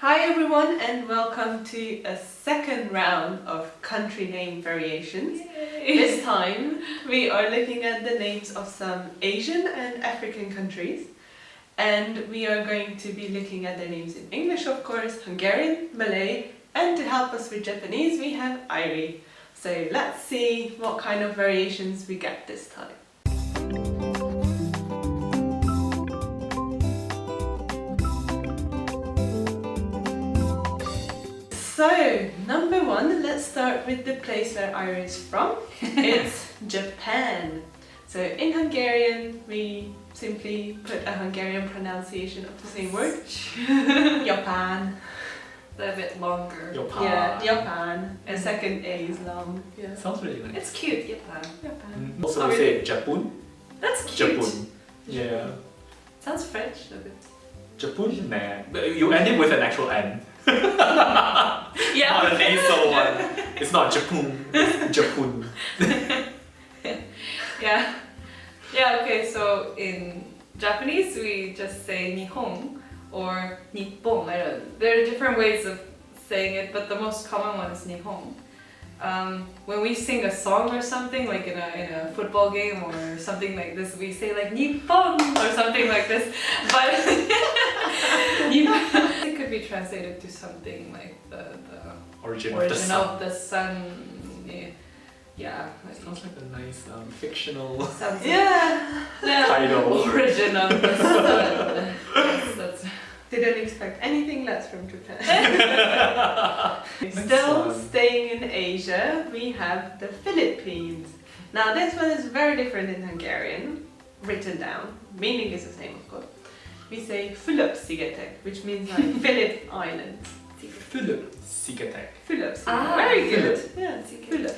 Hi everyone and welcome to a second round of country name variations. Yay. This time we are looking at the names of some Asian and African countries, and we are going to be looking at their names in English, of course, Hungarian, Malay, and to help us with Japanese we have Airi. So let's see what kind of variations we get this time. So, number one, let's start with the place where Airi is from. It's Japan. So in Hungarian, we simply put a Hungarian pronunciation of the same word. Japan. A bit longer. Japan. Yeah, Japan. The second A is long. Yeah. Sounds really nice. It's cute, Japan. Japan. Also, we really? say Japun. That's cute. Japun. Yeah. Sounds French a bit. Japun? Nah. You end it with an actual N. Yeah. Not a nasal one. It's not Japun. It's Japun. Yeah. Yeah, okay, so in Japanese we just say Nihon or Nippon. I don't. There are different ways of saying it, but the most common one is Nihon. When we sing a song or something, like in a football game or something like this, we say like Nippon or something like this. But it could be translated to something like the Origin origin of the sun. of the sun. Yeah. Sounds like a nice fictional Sounds Yeah. title. origin of the sun. Yes, that's Didn't expect anything less from Japan. Next Still one. staying in Asia, we have the Philippines. Now this one is very different in Hungarian, written down. Meaning is the same, of course. We say Fülöp-szigetek, which means like Phillip Islands. Fülöp-szigetek. Fülöp-szigetek. Ah, Very good. Fülöp. Yeah, Fülöp.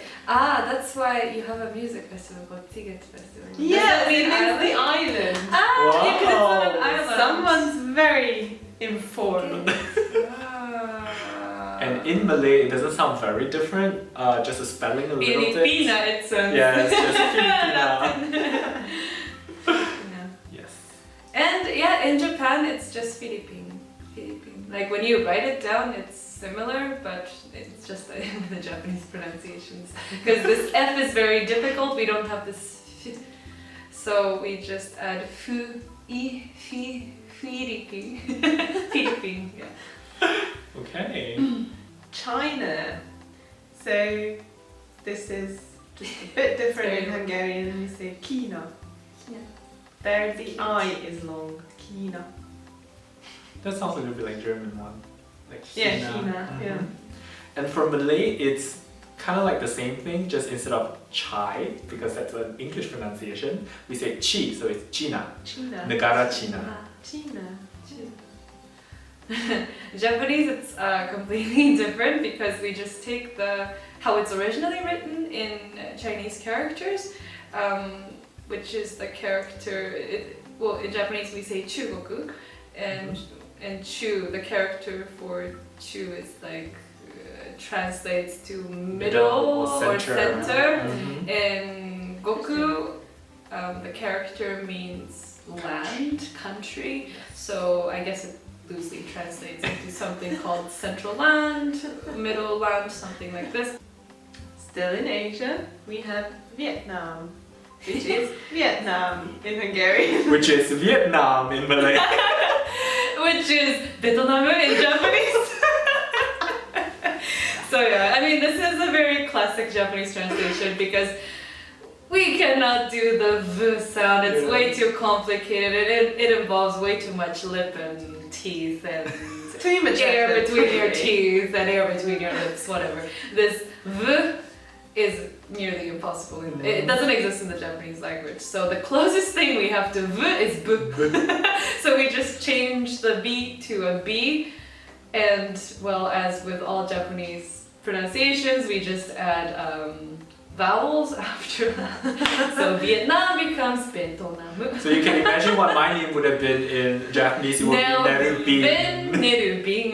that's why you have a music festival called Tiget Festival. Yeah, Does it that means mean the island? island. Ah, you could Wow. have an island. Someone's very informed. Ah. And in Malay, it doesn't sound very different. Just the spelling a little bit. Filipina, it sounds. Yeah, it's just Filipina. Yeah. Yes. And yeah, in Japan, it's just Philippine. Like when you write it down, it's similar, but it's just the Japanese pronunciations. Because this F is very difficult, we don't have this F. So we just add Fu, I, Fi, Philippine. Philippine, yeah. Okay. China. So this is just a bit different in Hungarian. We say Kina. Yeah. There the I is long. Kina. That sounds a little bit like German one. Like Yeah, China. Kina. Yeah. And for Malay, it's kind of like the same thing, just instead of chai, because that's an English pronunciation, we say chi, so it's China. China. Negara China. China. Japanese, it's completely different because we just take how it's originally written in Chinese characters, which is the character. Well, in Japanese we say chugoku, and chu, the character for chu is like translates to middle or center. Mhm. In goku, the character means land, country. So I guess it loosely translates into something called central land, middle land, something like this. Still in Asia, we have Vietnam, which is Vietnam in Hungarian. Which is Vietnam in Malay. Which is Vietnam in Japanese. So yeah, I mean this is a very classic Japanese translation because we cannot do the V sound, it's way too complicated, it involves way too much lip and teeth and Too much air effort. between your teeth and air between your lips, whatever. This V is nearly impossible. It doesn't exist in the Japanese language. So the closest thing we have to V is B. So we just change the B to a B. And well, as with all Japanese pronunciations, we just add vowels after that. So Vietnam becomes Vietnam. So you can imagine what my name would have been in Japanese. It would be Nerubin. Nerubin.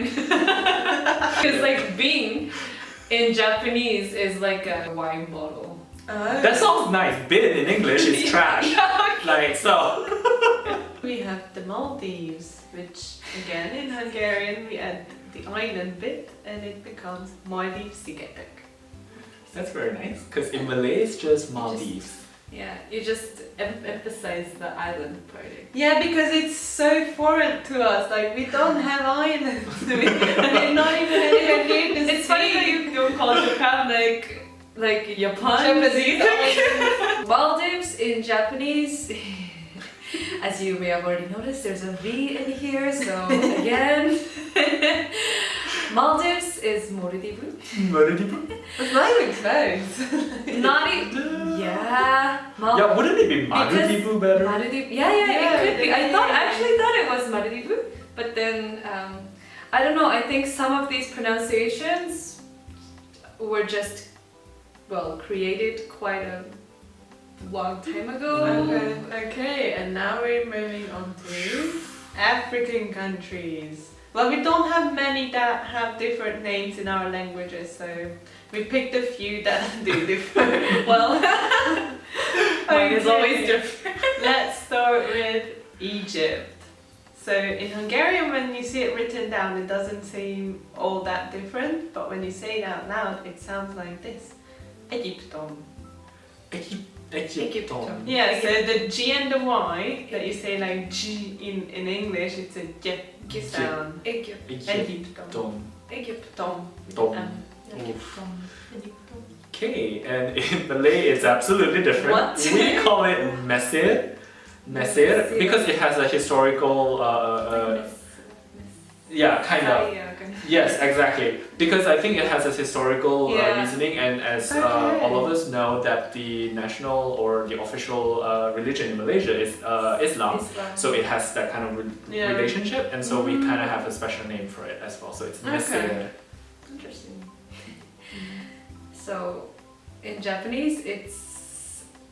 Because like Bing in Japanese is like a wine bottle. That sounds nice. Bin in English is trash. Like so. We have the Maldives, which again in Hungarian we add the the island bit, and it becomes Maldives Szigetek. That's very nice, because in Malay it's just Maldives. Yeah, you just emphasize the island part. Yeah, because it's so foreign to us. Like, we don't have islands. We're not even anywhere near the It's funny that you don't call Japan like Japan. Maldives in Japanese, as you may have already noticed, there's a V in here, so again. Maldives is Maldives. Maldives? But mine looks both. Not even. Yeah. Yeah, wouldn't it be Maldives better? Maldives. Yeah, it could be. I actually thought it was Maldives, but then I don't know. I think some of these pronunciations were just created quite a long time ago. Okay, and now we're moving on to African countries. Well, we don't have many that have different names in our languages, so we picked a few that do differ. Well, mine is always different. Let's start with Egypt. So in Hungarian, when you see it written down, it doesn't seem all that different, but when you say it out loud, it sounds like this. Egyptom. Egyptom. Yeah, so the G and the Y that you say like G in English, it's a J sound. Egyptom. Egyptom. Okay, and in Malay it's absolutely different. What? We call it Mesir. Mesir, because it has a historical, yeah, kind of. Yes, exactly. Because I think it has a historical reasoning, and as all of us know, that the national or the official religion in Malaysia is Islam. So it has that kind of relationship, and so we kind of have a special name for it as well. So it's Mesir. Interesting. So in Japanese, it's.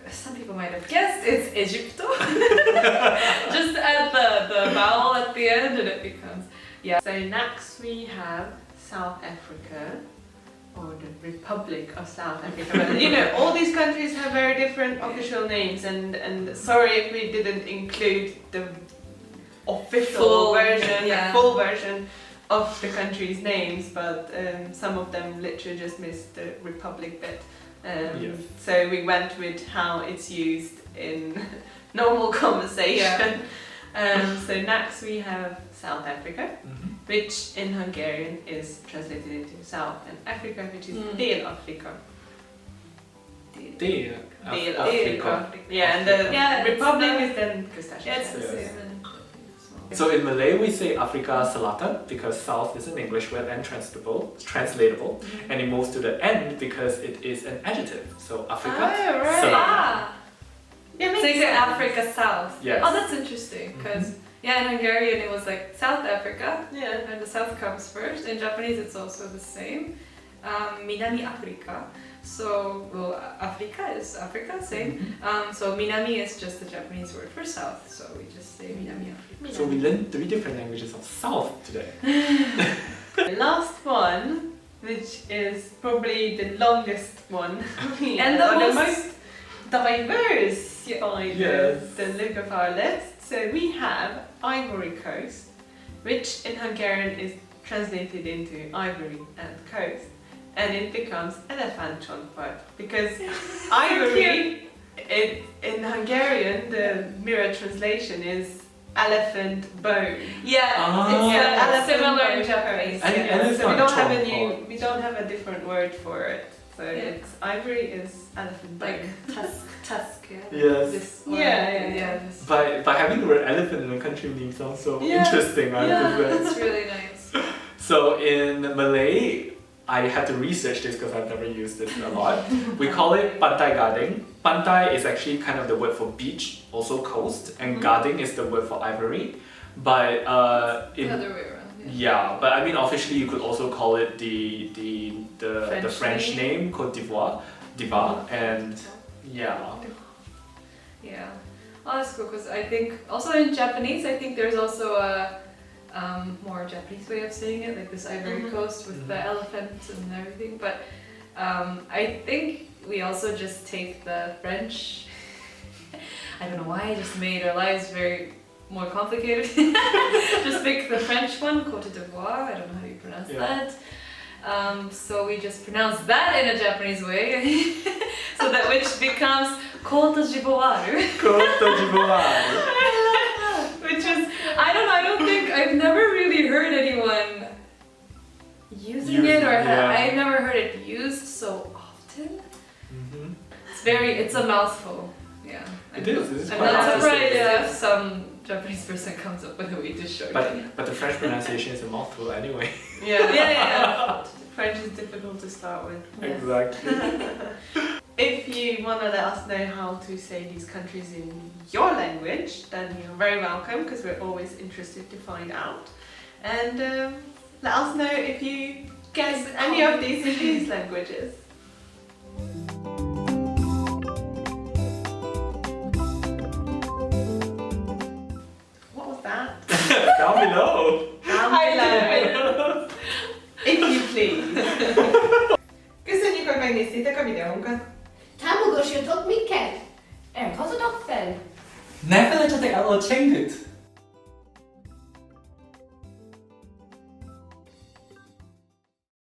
Some people might have guessed it's Egypto. Just add the vowel at the end and it becomes, So next we have South Africa, or the Republic of South Africa. But, you know, all these countries have very different official names, and sorry if we didn't include the official version, the full version of the country's names, but some of them literally just missed the Republic bit. So we went with how it's used in normal conversation. So next we have South Africa, which in Hungarian is translated into South, and Africa, which is Dél-Afrika. Dél-Afrika. Yeah, and the Republic is then Kustashka. It's the same. So in Malay we say Afrika Selatan because South is an English word and translatable, and it moves to the end because it is an adjective. So Afrika Selatan. Yeah, so you say Africa South. Yes. Oh, that's interesting because in Hungarian it was like South Africa. Yeah. And the South comes first. In Japanese it's also the same. Minami Afrika. So, Africa is Africa, same. So Minami is just the Japanese word for South. So we just say Minami Afrika. So we learned 3 different languages of South today. The last one, which is probably the longest one, and the most diverse by the look of our list. So we have Ivory Coast, which in Hungarian is translated into ivory and coast, and it becomes Elefántcsontpart because ivory in Hungarian the mirror translation is elephant bone. It's similar in Japanese. So we don't have a different word for it. So it's ivory is elephant bone. Like tusk. Yes. This By having the word elephant in a country name sounds so interesting. It's really nice. So in Malay, I had to research this because I've never used it a lot. We call it Pantai Gading. Pantai is actually kind of the word for beach, also coast, and Gading is the word for ivory. But the other way around. But I mean officially you could also call it the French name Côte d'Ivoire, and Oh, that's cool because I think also in Japanese I think there's also a more Japanese way of saying it, like this Ivory Coast with the elephant and everything. But I think we also just take the French. I don't know why, it just made our lives very more complicated. Just pick the French one, Côte d'Ivoire. I don't know how you pronounce that. So we just pronounce that in a Japanese way, so that which becomes Côte d'Ivoire. Côte d'Ivoire. Which is, I don't think, I've never really heard anyone using it, or I've never heard it used so often. Mm-hmm. It's a mouthful. Yeah. It is. I'm not surprised if some Japanese person comes up with a way to show it. But the French pronunciation is a mouthful anyway. Yeah. French is difficult to start with. Exactly. If you want to let us know how to say these countries in your language, then you're very welcome, because we're always interested to find out. And let us know if you guess any of these in these languages. What was that? Down below. Down below. If you please. Köszönjük, hogy megnéztétek a videónkat. Támogassatok minket! Elhozzatok fel! Ne felejtsetek el a csengőt!